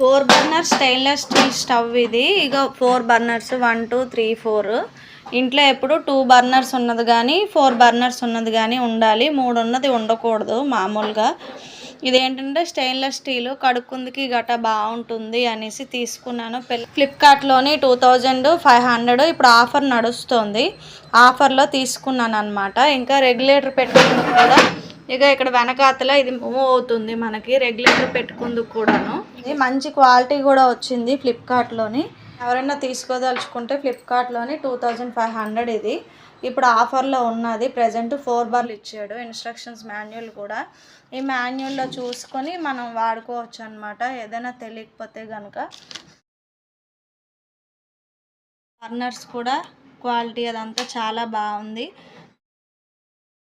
4 burner stainless steel stove ఇది. ఇక 4 burners 1 2 3 4. ఇంట్లో ఎప్పుడు 2 బర్నర్స్ ఉన్నది కానీ 4 బర్నర్స్ ఉన్నది కానీ ఉండాలి. 3 ఉన్నది ఉండకూడదు మామూలుగా. ఇదేంటంటే స్టెయిన్లెస్ స్టీల్ కడుక్కుందికి గట్ట బాగుంటుంది అనేసి తీసుకున్నాను. ఫ్లిప్కార్ట్లోని 2500 ఇప్పుడు ఆఫర్ నడుస్తుంది. ఆఫర్లో తీసుకున్నాను అనమాట. ఇంకా రెగ్యులేటర్ పెట్టుకుందుకు కూడా ఇక ఇక్కడ వెనకాతల ఇది మూవ్ అవుతుంది. మనకి రెగ్యులేటర్ పెట్టుకుందుకు కూడాను ఇది మంచి క్వాలిటీ కూడా వచ్చింది ఫ్లిప్కార్ట్లోని. ఎవరైనా తీసుకోదలుచుకుంటే ఫ్లిప్కార్ట్లోని 2500 ఇది ఇప్పుడు ఆఫర్లో ఉన్నది. ప్రజెంట్ 4 బార్లు ఇచ్చాడు. ఇన్స్ట్రక్షన్స్ మాన్యువల్ కూడా ఈ మాన్యువల్లో చూసుకొని మనం వాడుకోవచ్చు అనమాట. ఏదైనా తెలియకపోతే కనుక. బర్నర్స్ కూడా క్వాలిటీ అదంతా చాలా బాగుంది.